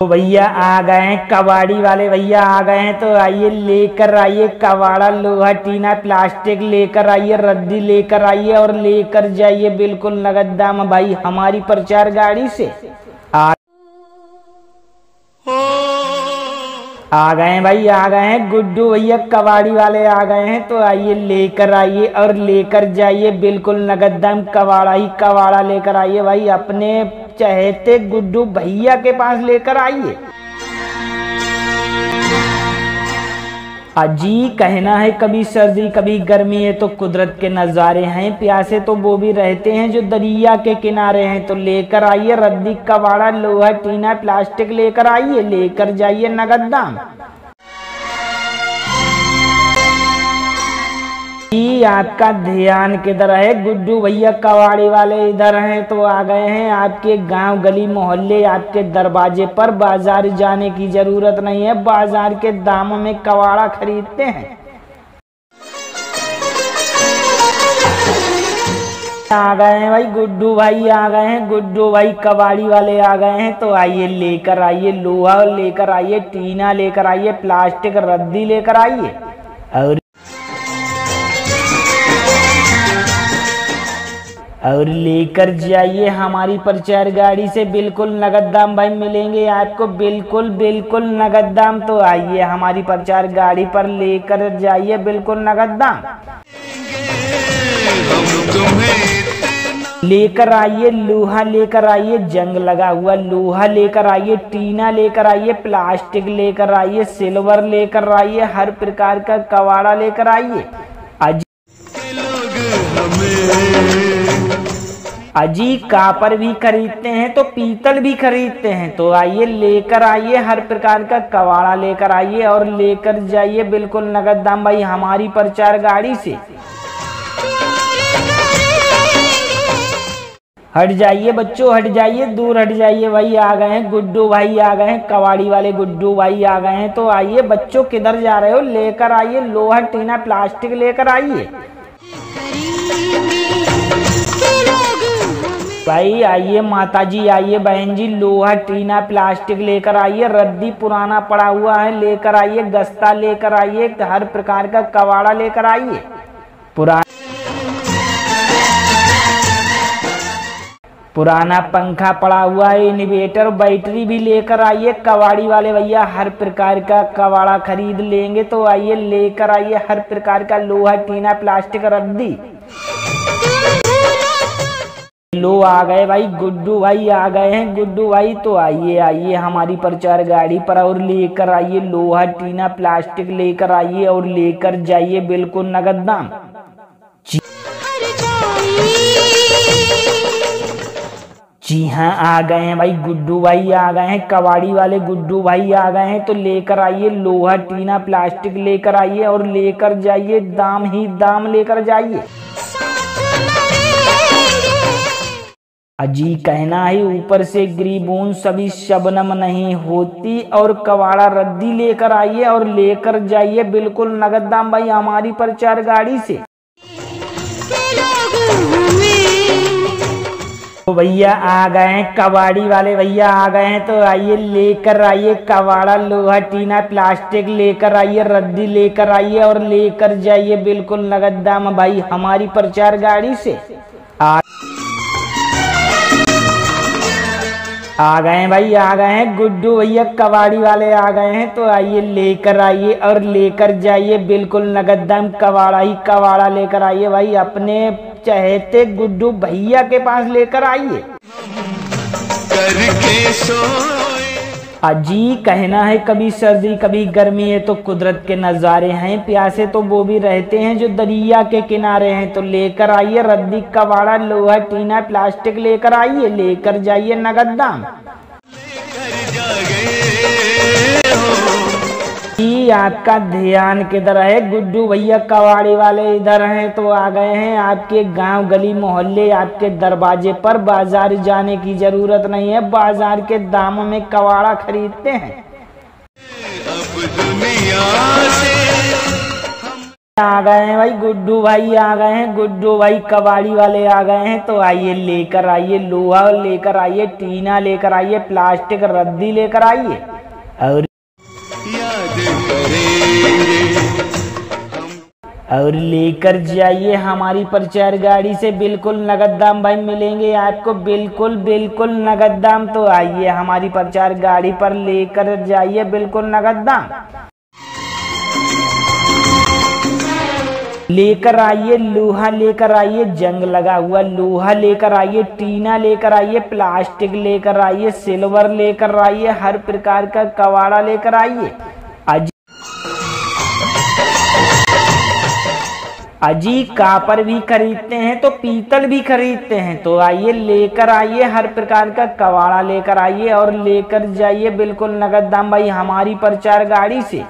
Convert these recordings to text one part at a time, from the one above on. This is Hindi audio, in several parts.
तो भैया आ गए हैं कबाड़ी वाले भैया आ गए हैं। तो आइए लेकर आइए कबाड़ा, लोहा, टीना, प्लास्टिक लेकर आइए, रद्दी लेकर आइए और लेकर जाइए बिल्कुल नगद दाम भाई हमारी प्रचार गाड़ी से। आ गए हैं भाई, आ गए हैं गुड्डू भैया कबाड़ी वाले आ गए हैं। तो आइए लेकर आइए और लेकर जाइए बिल्कुल नगद दाम कबाड़ा ही कबाड़ा लेकर आइए भाई अपने चहेते गुड्डू भैया के पास लेकर आइए। अजी कहना है कभी सर्दी कभी गर्मी है तो कुदरत के नज़ारे हैं, प्यासे तो वो भी रहते हैं जो दरिया के किनारे हैं। तो लेकर आइए रद्दी कबाड़ा, लोहा, टीना, प्लास्टिक लेकर आइए, लेकर जाइए नगद दाम। आपका ध्यान किधर है? गुड्डू भैया कबाड़ी वाले इधर हैं। तो आ गए हैं आपके गांव गली मोहल्ले आपके दरवाजे पर, बाजार जाने की जरूरत नहीं है, बाजार के दाम में कबाड़ा खरीदते हैं। आ गए हैं भाई गुड्डू भाई आ गए हैं, गुड्डू भाई कबाड़ी वाले आ गए हैं। तो आइए लेकर आइए लोहा लेकर आइए, टीना लेकर आइए, प्लास्टिक रद्दी लेकर आइए और लेकर जाइए हमारी प्रचार गाड़ी से बिल्कुल नगद दाम भाई मिलेंगे आपको बिल्कुल बिल्कुल नगद दाम। तो आइए हमारी प्रचार गाड़ी पर लेकर जाइए बिल्कुल नगद दाम। लेकर आइए लोहा लेकर आइए, जंग लगा हुआ लोहा लेकर आइए, टीना लेकर आइए, प्लास्टिक लेकर आइए, सिल्वर लेकर आइए, हर प्रकार का कबाड़ा लेकर आइए। अजी कापर भी खरीदते हैं तो पीतल भी खरीदते हैं। तो आइए लेकर आइए हर प्रकार का कबाड़ा लेकर आइए और लेकर जाइए बिल्कुल नगद दाम भाई हमारी प्रचार गाड़ी से। हट जाइए बच्चों, हट जाइए, दूर हट जाइए भाई। आ गए हैं गुड्डू भाई आ गए हैं, कबाड़ी वाले गुड्डू भाई आ गए हैं। तो आइए बच्चों किधर जा रहे हो? लेकर आइए लोहा, टीना, प्लास्टिक लेकर आइए भाई। आइए माताजी, आइए बहन जी, लोहा, टीना, प्लास्टिक लेकर आइए, रद्दी पुराना पड़ा हुआ है लेकर आइए, गस्ता लेकर आइए, हर प्रकार का कबाड़ा लेकर आइए। पुराना पंखा पड़ा हुआ है, इन्वर्टर, बैटरी भी लेकर आइए। कबाड़ी वाले भैया हर प्रकार का कबाड़ा खरीद लेंगे। तो आइए लेकर आइए हर प्रकार का लोहा, टीना, प्लास्टिक, रद्दी। लो आ गए भाई गुड्डू भाई आ गए हैं गुड्डू भाई। तो आइए आइए हमारी प्रचार गाड़ी पर और लेकर आइए लोहा, टीना, प्लास्टिक लेकर आइए और लेकर जाइए बिल्कुल नगद दाम। जी हाँ आ गए हैं भाई गुड्डू भाई आ गए हैं, कबाड़ी वाले गुड्डू भाई आ गए हैं। तो लेकर आइए लोहा, टीना, प्लास्टिक लेकर आइए और लेकर जाइए दाम ही दाम लेकर जाइए। अजी कहना है ऊपर से गिरिबून सभी शबनम नहीं होती और कबाड़ा रद्दी लेकर आइए और लेकर जाइए बिल्कुल नगद दाम भाई हमारी प्रचार गाड़ी से। तो भैया आ गए हैं कबाड़ी वाले भैया आ गए हैं। तो आइए लेकर आइए कबाड़ा, लोहा, टीना, प्लास्टिक लेकर आइए, रद्दी लेकर आइए और लेकर जाइए बिल्कुल नगद दाम भाई हमारी प्रचार गाड़ी से। आ गए हैं भाई आ गए हैं गुड्डू भैया कबाड़ी वाले आ गए हैं। तो आइए लेकर आइए और लेकर जाइए बिल्कुल नगद दाम कबाड़ा ही कबाड़ा लेकर आइए भाई अपने चहेते गुड्डू भैया के पास लेकर आइए। अजी कहना है कभी सर्दी कभी गर्मी है तो कुदरत के नज़ारे हैं, प्यासे तो वो भी रहते हैं जो दरिया के किनारे हैं। तो लेकर आइए रद्दी कबाड़ा, लोहा, टीना, प्लास्टिक लेकर आइए, लेकर जाइए नगद दाम। आपका ध्यान किधर है? गुड्डू भैया कबाड़ी वाले इधर हैं। तो आ गए हैं आपके गांव गली मोहल्ले आपके दरवाजे पर, बाजार जाने की जरूरत नहीं है, बाजार के दाम में कबाड़ा खरीदते हैं। अब दुनिया से आ गए हैं भाई गुड्डू भाई, आ गए हैं गुड्डू भाई, कबाड़ी वाले आ गए हैं। तो आइए लेकर आइए लोहा, लेकर आइए टीना, लेकर आइए प्लास्टिक रद्दी, लेकर आइए और लेकर जाइए हमारी प्रचार गाड़ी से। बिल्कुल नगद दाम भाई मिलेंगे आपको, बिल्कुल बिल्कुल नगद दाम। तो आइए हमारी प्रचार गाड़ी पर लेकर जाइए बिल्कुल नगद दाम। लेकर आइए लोहा, लेकर आइए जंग लगा हुआ लोहा, लेकर आइए टीना, लेकर आइए प्लास्टिक, लेकर आइए सिल्वर, लेकर आइए हर प्रकार का कबाड़ा, लेकर आइए। अजी कापर भी खरीदते हैं तो पीतल भी खरीदते हैं। तो आइए लेकर आइए हर प्रकार का कबाड़ा, लेकर आइए और लेकर जाइए बिल्कुल नगद दाम भाई हमारी प्रचार गाड़ी से।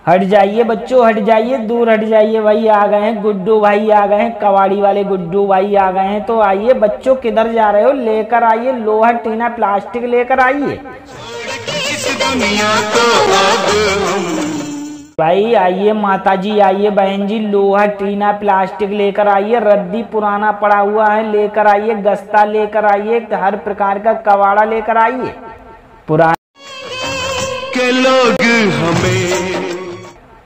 हट जाइए बच्चों, हट जाइए, दूर हट जाइए भाई। आ गए हैं गुड्डू भाई, आ गए हैं कबाड़ी वाले गुड्डू भाई आ गए हैं। तो आइए बच्चों, किधर जा रहे हो? लेकर आइए लोहा टीना प्लास्टिक, लेकर आइए भाई। आइए माताजी, आइए बहन जी, लोहा टीना प्लास्टिक लेकर आइए, रद्दी पुराना पड़ा हुआ है लेकर आइए, गस्ता लेकर आइए, हर प्रकार का कबाड़ा लेकर आइए। के लोग हमें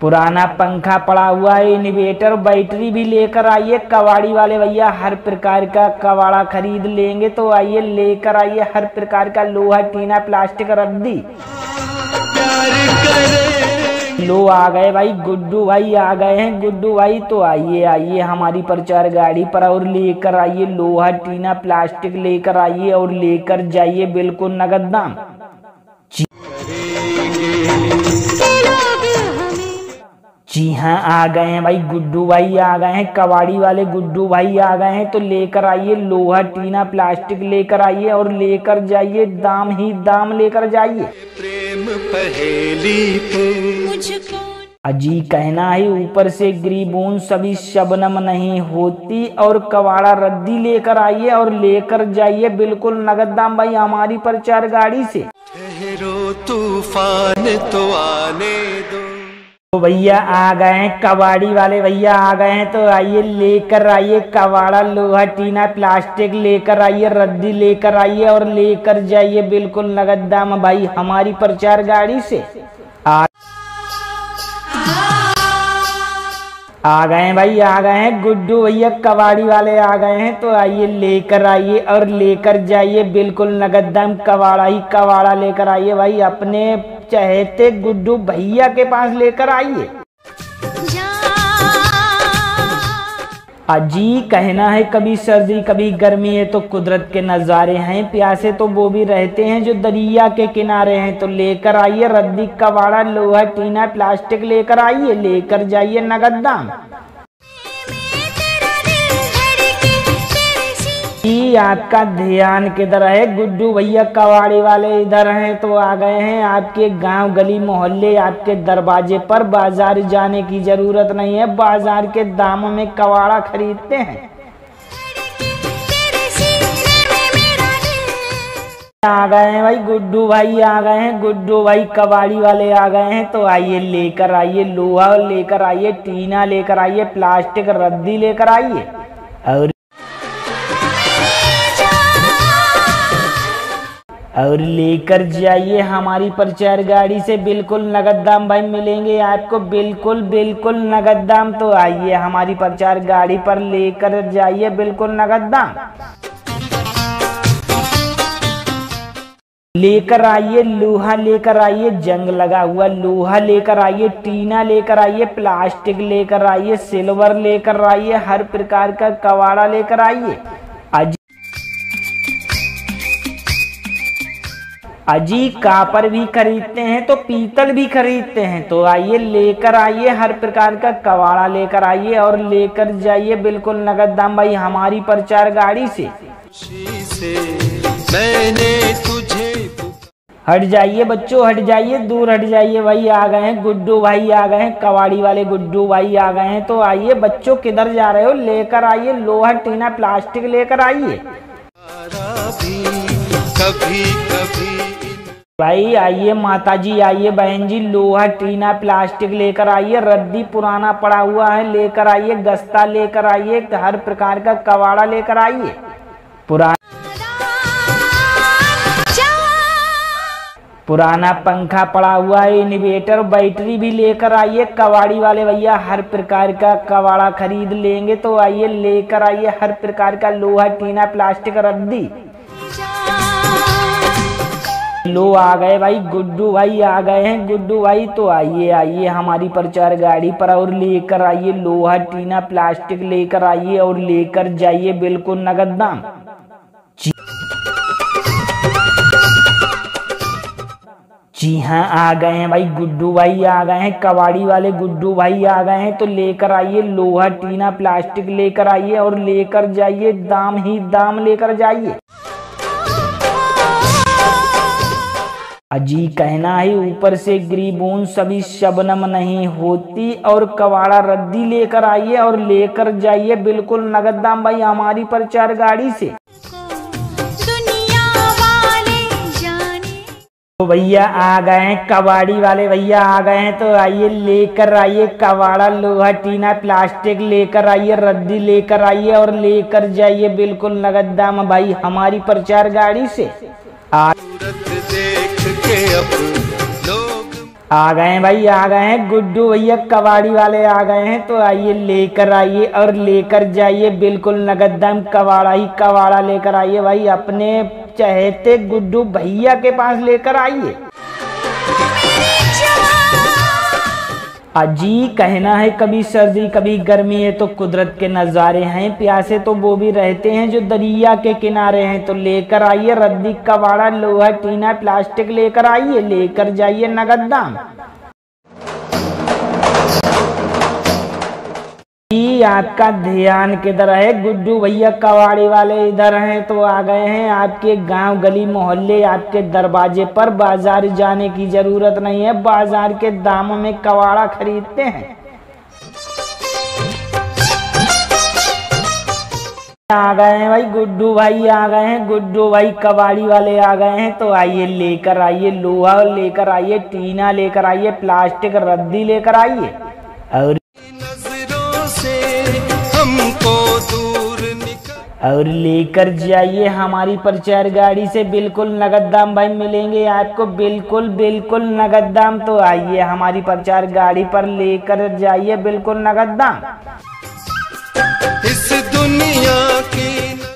पुराना पंखा पड़ा हुआ है, इन्वर्टर बैटरी भी लेकर आइए। कबाड़ी वाले भैया हर प्रकार का कबाड़ा खरीद लेंगे। तो आइए लेकर आइए हर प्रकार का लोहा टीना प्लास्टिक रद्दी। लो आ गए भाई गुड्डू भाई, आ गए हैं गुड्डू भाई। तो आइए आइए हमारी प्रचार गाड़ी पर और लेकर आइए लोहा टीना प्लास्टिक, लेकर आइए और लेकर जाइए बिल्कुल नगद दाम। जी हाँ, आ गए हैं भाई गुड्डू भाई, आ गए हैं कबाड़ी वाले गुड्डू भाई आ गए हैं। तो लेकर आइए लोहा टीना प्लास्टिक, लेकर आइए और लेकर जाइए दाम ही दाम, लेकर जाइए। प्रेम पहेली पे अजी कहना है ऊपर से गिरिबून सभी शबनम नहीं होती। और कबाड़ा रद्दी लेकर आइए और लेकर जाइए बिल्कुल नगद दाम भाई हमारी प्रचार गाड़ी से। ठहरो तूफान तो आने दो। तो भैया आ गए हैं कबाड़ी वाले भैया आ गए हैं। तो आइए लेकर आइए कबाड़ा लोहा टीना प्लास्टिक, लेकर आइए रद्दी, लेकर आइए और लेकर जाइए बिल्कुल नगद दाम भाई हमारी प्रचार गाड़ी से। आ गए हैं भाई, आ गए हैं गुड्डू भैया कबाड़ी वाले आ गए हैं। तो आइए लेकर आइए और लेकर जाइए बिल्कुल नगद दाम कबाड़ा ही कबाड़ा, लेकर आइए भाई अपने चहेते गुड्डू भैया के पास लेकर आइए। अजी कहना है कभी सर्दी कभी गर्मी है तो कुदरत के नज़ारे हैं, प्यासे तो वो भी रहते हैं जो दरिया के किनारे हैं। तो लेकर आइए रद्दी कबाड़ा लोहा टीना प्लास्टिक, लेकर आइए लेकर जाइए नगद दाम। जी आपका ध्यान किधर है? गुड्डू भैया कबाड़ी वाले इधर हैं। तो आ गए हैं आपके गांव गली मोहल्ले आपके दरवाजे पर। बाजार जाने की जरूरत नहीं है, बाजार के दामों में कबाड़ा खरीदते हैं। आ गए हैं भाई गुड्डू भाई, आ गए हैं गुड्डू भाई कबाड़ी वाले आ गए हैं। तो आइए लेकर आइए लोहा, लेकर आइए टीना, लेकर आइए प्लास्टिक रद्दी, लेकर आइए और लेकर जाइए हमारी प्रचार गाड़ी से बिल्कुल नगद दाम भाई मिलेंगे आपको, बिल्कुल बिल्कुल नगद दाम। तो आइए हमारी प्रचार गाड़ी पर लेकर जाइए बिल्कुल नगद दाम। लेकर आइए लोहा, लेकर आइए जंग लगा हुआ लोहा, लेकर आइए टीना, लेकर आइए प्लास्टिक, लेकर आइए सिल्वर, लेकर आइए हर प्रकार का कबाड़ा, लेकर आइए। अजी कापर भी खरीदते हैं तो पीतल भी खरीदते हैं। तो आइए लेकर आइए हर प्रकार का कबाड़ा, लेकर आइए और लेकर जाइए बिल्कुल नगद दाम भाई हमारी प्रचार गाड़ी से। मैंने तुझे हट जाइए बच्चों, हट जाइए, दूर हट जाइए भाई। आ गए हैं गुड्डू भाई, आ गए हैं कबाड़ी वाले गुड्डू भाई आ गए हैं। तो आइए बच्चों, किधर जा रहे हो? लेकर आइए लोहा टीना प्लास्टिक, लेकर आइए। कभी कभी भाई आइए माताजी, आइए बहन जी, लोहा टीना प्लास्टिक लेकर आइए, रद्दी पुराना पड़ा हुआ है लेकर आइए, गस्ता लेकर आइए, हर प्रकार का कबाड़ा लेकर आइए। पुराना पंखा पड़ा हुआ है, इन्वर्टर बैटरी भी लेकर आइए। कबाड़ी वाले भैया हर प्रकार का कबाड़ा खरीद लेंगे तो आइए लेकर आइए हर प्रकार का लोहा टीना प्लास्टिक रद्दी। लो आ गए भाई, गुड्डू भाई आ गए हैं। गुड्डू भाई तो आइए आइए हमारी प्रचार गाड़ी पर और लेकर आइए लोहा टीना प्लास्टिक लेकर आइए और लेकर जाइए बिल्कुल नगद दाम। जी हाँ, आ गए हैं भाई, गुड्डू भाई आ गए हैं, कबाड़ी वाले गुड्डू भाई आ गए हैं। तो लेकर आइए लोहा टीना प्लास्टिक लेकर आइए और लेकर जाइए, दाम ही दाम लेकर जाइए। अजी कहना है ऊपर से गिरिबून सभी शबनम नहीं होती, और कबाड़ा रद्दी लेकर आइए और लेकर जाइए बिल्कुल नगद दाम भाई हमारी प्रचार गाड़ी से। तो भैया आ गए हैं, कबाड़ी वाले भैया आ गए हैं। तो आइए लेकर आइए कबाड़ा लोहा टीना प्लास्टिक लेकर आइए, रद्दी लेकर आइए और लेकर जाइए बिल्कुल नगद दाम भाई हमारी प्रचार गाड़ी से। आ गए हैं भाई, आ गए हैं गुड्डू भैया, कबाड़ी वाले आ गए हैं। तो आइए लेकर आइए और लेकर जाइए बिल्कुल नगद दाम, कबाड़ा ही कबाड़ा लेकर आइए भाई अपने चहेते गुड्डू भैया के पास लेकर आइए। अजी कहना है कभी सर्दी कभी गर्मी है तो कुदरत के नज़ारे हैं, प्यासे तो वो भी रहते हैं जो दरिया के किनारे हैं। तो लेकर आइए रद्दी कबाड़ा लोहा टीना प्लास्टिक लेकर आइए, लेकर जाइए नगद दाम। आपका ध्यान किधर है? गुड्डू भैया कबाड़ी वाले इधर हैं। तो आ गए हैं आपके गांव गली मोहल्ले आपके दरवाजे पर, बाजार जाने की जरूरत नहीं है, बाजार के दाम में कबाड़ा खरीदते हैं। आ गए हैं भाई, गुड्डू भाई आ गए हैं, गुड्डू भाई कबाड़ी वाले आ गए हैं। तो आइए लेकर आइए लोहा लेकर आइए, टीना लेकर आइए, प्लास्टिक रद्दी लेकर आइए और लेकर जाइए हमारी प्रचार गाड़ी से बिल्कुल नगद दाम भाई मिलेंगे आपको, बिल्कुल बिल्कुल नगद दाम। तो आइए हमारी प्रचार गाड़ी पर लेकर जाइए बिल्कुल नगद दाम। इस दुनिया की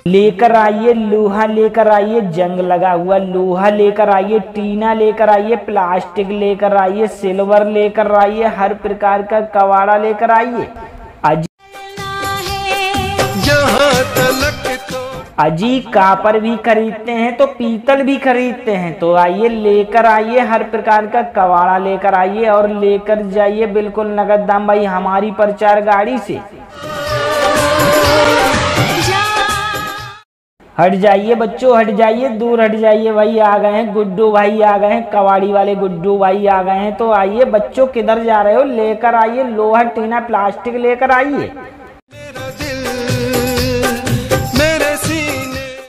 लेकर आइए लोहा लेकर आइए, जंग लगा हुआ लोहा लेकर आइए, टीना लेकर आइए, प्लास्टिक लेकर आइए, सिल्वर लेकर आइए, हर प्रकार का कबाड़ा लेकर आइए। अजी कापर भी खरीदते हैं तो पीतल भी खरीदते हैं। तो आइए लेकर आइए हर प्रकार का कबाड़ा लेकर आइए और लेकर जाइए बिल्कुल नगद दाम भाई हमारी प्रचार गाड़ी से। हट जाइए बच्चों, हट जाइए, दूर हट जाइए भाई। आ गए हैं गुड्डू भाई आ गए हैं, कबाड़ी वाले गुड्डू भाई आ गए हैं। तो आइए बच्चों, किधर जा रहे हो? लेकर आइए लोहा टीना प्लास्टिक लेकर आइए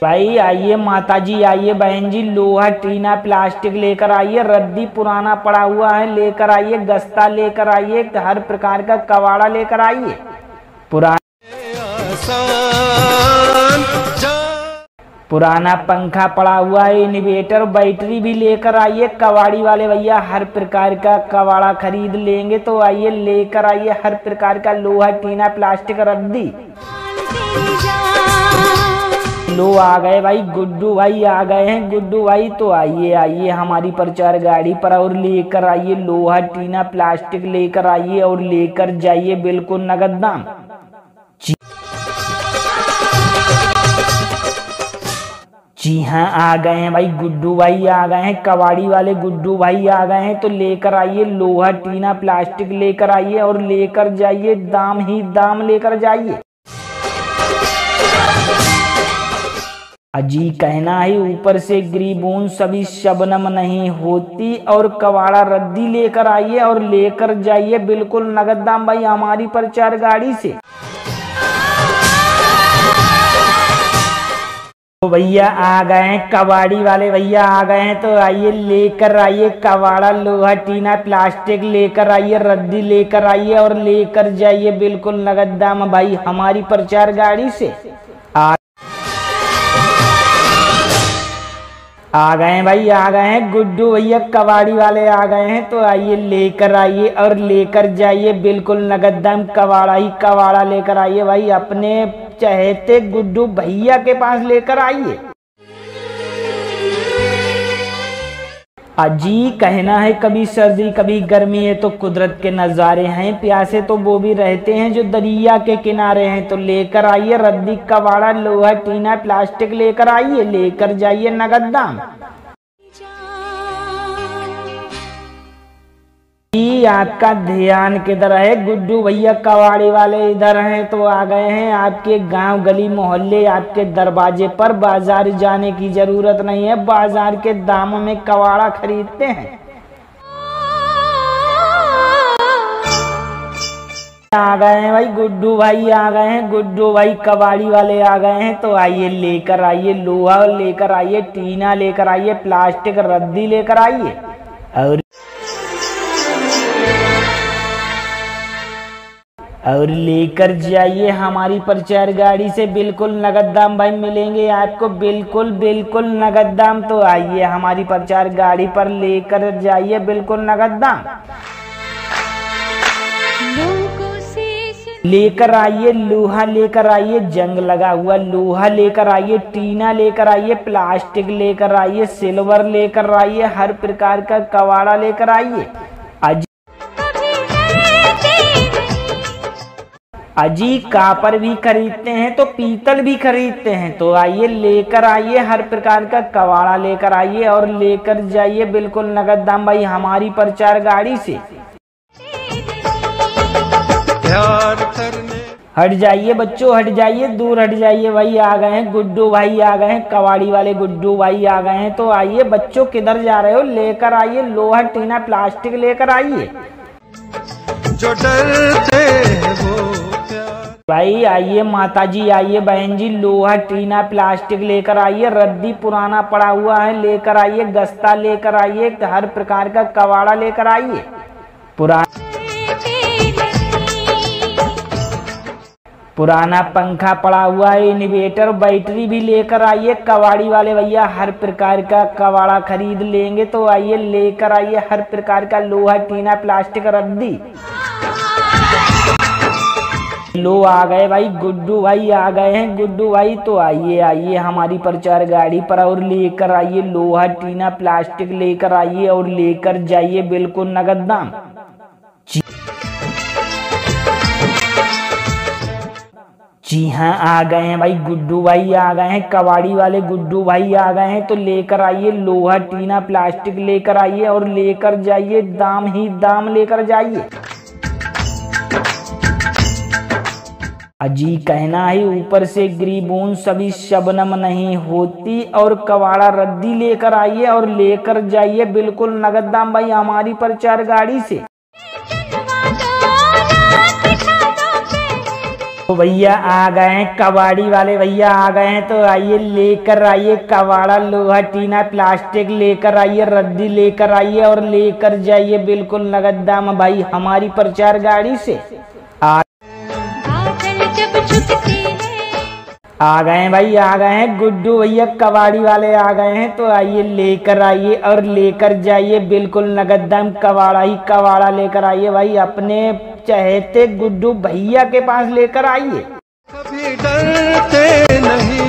भाई। आइए माताजी, आइए बहन जी, लोहा टीना प्लास्टिक लेकर आइए, रद्दी पुराना पड़ा हुआ है लेकर आइए, गस्ता लेकर आइए, हर प्रकार का कबाड़ा लेकर आइए। पुराना पंखा पड़ा हुआ है, इन्वर्टर बैटरी भी लेकर आइए। कबाड़ी वाले भैया हर प्रकार का कबाड़ा खरीद लेंगे तो आइए लेकर आइए हर प्रकार का लोहा टीना प्लास्टिक रद्दी। लो आ गए भाई, गुड्डू भाई आ गए हैं, गुड्डू भाई। तो आइए आइए हमारी प्रचार गाड़ी पर और लेकर आइए लोहा टीना प्लास्टिक लेकर आइए और लेकर जाइए बिल्कुल नगद दाम। जी हाँ, आ गए हैं भाई, गुड्डू भाई आ गए हैं, कबाड़ी वाले गुड्डू भाई आ गए हैं। तो लेकर आइए लोहा टीना प्लास्टिक लेकर आइए और लेकर जाइए, दाम ही दाम लेकर जाइए। अजी कहना है ऊपर से गिरिबून सभी शबनम नहीं होती, और कबाड़ा रद्दी लेकर आइए और लेकर जाइए बिल्कुल नगद दाम भाई हमारी प्रचार गाड़ी से। तो भैया आ गए हैं कबाड़ी वाले भैया आ गए हैं, तो आइए लेकर आइए कबाड़ा, लोहा, टीना, प्लास्टिक लेकर आइए, रद्दी लेकर आइए और लेकर जाइए बिल्कुल नगद दाम भाई हमारी प्रचार गाड़ी से। आ गए हैं भाई, आ गए हैं गुड्डू भैया कबाड़ी वाले आ गए हैं, तो आइए लेकर आइए और लेकर जाइए बिल्कुल नगद दाम कबाड़ा ही कबाड़ा लेकर आइए भाई अपने चहेते गुड्डू भैया के पास लेकर आइए। अजी कहना है कभी सर्दी कभी गर्मी है तो कुदरत के नज़ारे हैं, प्यासे तो वो भी रहते हैं जो दरिया के किनारे हैं, तो लेकर आइए रद्दी कबाड़ा, लोहा, टीना, प्लास्टिक लेकर आइए, लेकर जाइए नगद दाम। जी आपका ध्यान किधर है, गुड्डू भैया कबाड़ी वाले इधर हैं, तो आ गए हैं आपके गांव गली मोहल्ले आपके दरवाजे पर, बाजार जाने की जरूरत नहीं है, बाजार के दामों में कबाड़ा खरीदते हैं। आ गए हैं भाई गुड्डू भाई आ गए हैं, गुड्डू भाई कबाड़ी वाले आ गए हैं, तो आइए लेकर आइए लोहा लेकर आइए, टीना लेकर आइए, प्लास्टिक रद्दी लेकर आइए और लेकर जाइए हमारी प्रचार गाड़ी से बिल्कुल नगद दाम भाई मिलेंगे आपको बिल्कुल बिल्कुल नगद दाम। तो आइए हमारी प्रचार गाड़ी पर लेकर जाइए बिल्कुल नगद दाम। लेकर आइए लोहा लेकर आइए, जंग लगा हुआ लोहा लेकर आइए, टीना लेकर आइए, प्लास्टिक लेकर आइए, सिल्वर लेकर आइए, हर प्रकार का कबाड़ा लेकर आइए। अजी कापर भी खरीदते हैं तो पीतल भी खरीदते हैं, तो आइए लेकर आइए हर प्रकार का कबाड़ा लेकर आइए और लेकर जाइए बिल्कुल नगद दाम भाई हमारी प्रचार गाड़ी से। हट जाइए बच्चों हट जाइए, दूर हट जाइए भाई। आ गए हैं गुड्डू भाई आ गए हैं, कबाड़ी वाले गुड्डू भाई आ गए हैं, तो आइए बच्चों किधर जा रहे हो, लेकर आइए लोहा टीना प्लास्टिक लेकर आइए। जो डरते वो भाई आइए माताजी आइए बहन जी, लोहा टीना प्लास्टिक लेकर आइए, रद्दी पुराना पड़ा हुआ है लेकर आइए, गस्ता लेकर आइए, हर प्रकार का कबाड़ा लेकर आइए। पुराना पंखा पड़ा हुआ है, इन्वर्टर बैटरी भी लेकर आइए। कबाड़ी वाले भैया हर प्रकार का कबाड़ा खरीद लेंगे, तो आइए लेकर आइए हर प्रकार का लोहा टीना प्लास्टिक रद्दी। लो आ गए भाई गुड्डू भाई आ गए हैं गुड्डू भाई, तो आइए आइए हमारी प्रचार गाड़ी पर और लेकर आइए लोहा टीना प्लास्टिक लेकर आइए और लेकर जाइए बिल्कुल नगद दाम। जी हाँ आ गए हैं भाई गुड्डू भाई आ गए हैं, कबाड़ी वाले गुड्डू भाई आ गए हैं, तो लेकर आइए लोहा टीना प्लास्टिक लेकर आइए और लेकर जाइए दाम ही दाम लेकर जाइए। अजी कहना है ऊपर से गिरिबून सभी शबनम नहीं होती, और कबाड़ा रद्दी लेकर आइए और लेकर जाइए बिल्कुल नगद दाम भाई हमारी प्रचार गाड़ी से। तो भैया आ गए हैं कबाड़ी वाले भैया आ गए हैं, तो आइए लेकर आइए कबाड़ा लोहा टीना प्लास्टिक लेकर आइए, रद्दी लेकर आइए और लेकर जाइए बिल्कुल नगद दाम भाई हमारी प्रचार गाड़ी से। आ गए हैं भाई आ गए हैं गुड्डू भैया कबाड़ी वाले आ गए हैं, तो आइए लेकर आइए और लेकर जाइए बिल्कुल नगद दाम कबाड़ा ही कबाड़ा लेकर आइए भाई अपने चहेते गुड्डू भैया के पास लेकर आइए। कभी डरते नहीं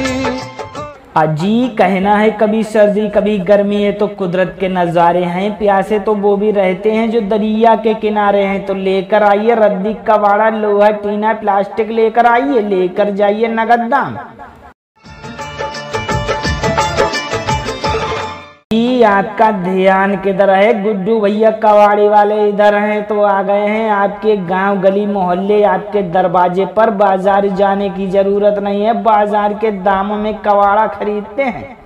अजी कहना है कभी सर्दी कभी गर्मी है तो कुदरत के नज़ारे हैं, प्यासे तो वो भी रहते हैं जो दरिया के किनारे हैं, तो लेकर आइए रद्दी कबाड़ा लोहा टीना प्लास्टिक लेकर आइए, लेकर जाइए नगद दाम। जी आपका ध्यान किधर है, गुड्डू भैया कबाड़ी वाले इधर हैं, तो आ गए हैं आपके गांव गली मोहल्ले आपके दरवाजे पर, बाजार जाने की जरूरत नहीं है, बाजार के दामों में कबाड़ा खरीदते हैं।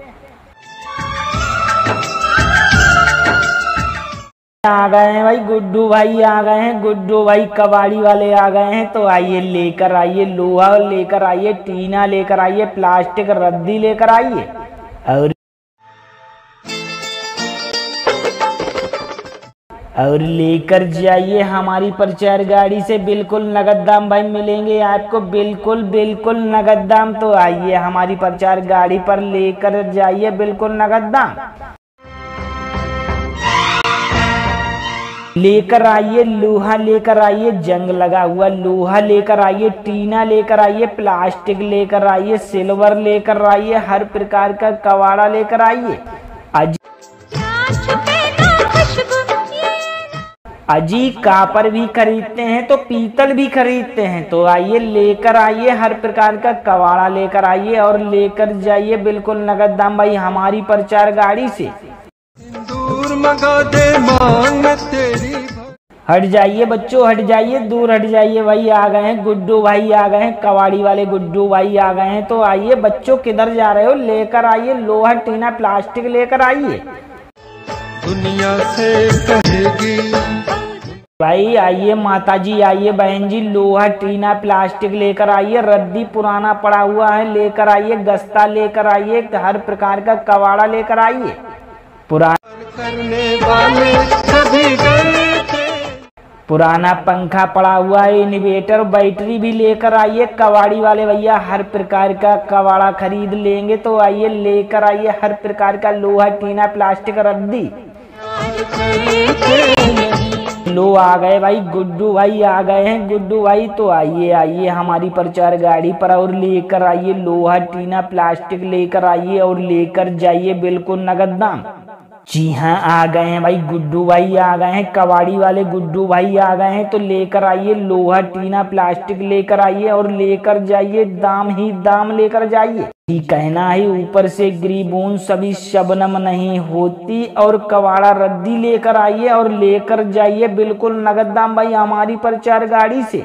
आ गए हैं भाई गुड्डू भाई, आ गए हैं गुड्डू भाई, कबाड़ी वाले आ गए हैं। तो आइए लेकर आइए लोहा लेकर आइए, टीना लेकर आइए, प्लास्टिक रद्दी लेकर आइए और लेकर जाइए हमारी प्रचार गाड़ी से। बिल्कुल नगद दाम भाई मिलेंगे आपको, बिल्कुल बिल्कुल नगद दाम। तो आइए हमारी प्रचार गाड़ी पर लेकर जाइए बिल्कुल नगद दाम। लेकर आइए लोहा लेकर आइए, जंग लगा हुआ लोहा लेकर आइए, टीना लेकर आइए, प्लास्टिक लेकर आइए, सिल्वर लेकर आइए, हर प्रकार का कबाड़ा लेकर आइए। अजी कापर भी खरीदते हैं तो पीतल भी खरीदते हैं। तो आइए लेकर आइए हर प्रकार का कबाड़ा लेकर आइए और लेकर जाइए बिल्कुल नगद दाम भाई हमारी प्रचार गाड़ी से। हट जाइए बच्चों, हट जाइए, दूर हट जाइए भाई। आ गए हैं गुड्डू भाई, आ गए हैं कबाड़ी वाले गुड्डू भाई आ गए हैं। तो आइए बच्चों, किधर जा रहे हो? लेकर आइए लोहा टीना प्लास्टिक लेकर आइए। दुनिया से कहेगी भाई, आइए माताजी, आइए बहन जी, लोहा टीना प्लास्टिक लेकर आइए, रद्दी पुराना पड़ा हुआ है लेकर आइए, गस्ता लेकर आइए, हर प्रकार का कबाड़ा लेकर आइए। पुराना पंखा पड़ा हुआ है, इन्वर्टर बैटरी भी लेकर आइए। कबाड़ी वाले भैया हर प्रकार का कबाड़ा खरीद लेंगे। तो आइए लेकर आइए हर प्रकार का लोहा टीना प्लास्टिक रद्दी। लो आ गए भाई गुड्डू भाई, आ गए हैं गुड्डू भाई। तो आइए आइए हमारी प्रचार गाड़ी पर और लेकर आइए लोहा टीना प्लास्टिक लेकर आइए और लेकर जाइए बिल्कुल नगद दाम। जी हाँ, आ गए हैं भाई गुड्डू भाई, आ गए हैं कबाड़ी वाले गुड्डू भाई आ गए हैं। तो लेकर आइए लोहा टीना प्लास्टिक लेकर आइए और लेकर जाइए, दाम ही दाम लेकर जाइए। ही कहना है ऊपर से गिरिबून सभी शबनम नहीं होती। और कबाड़ा रद्दी लेकर आइए और लेकर जाइए बिल्कुल नगद दाम भाई हमारी प्रचार गाड़ी से।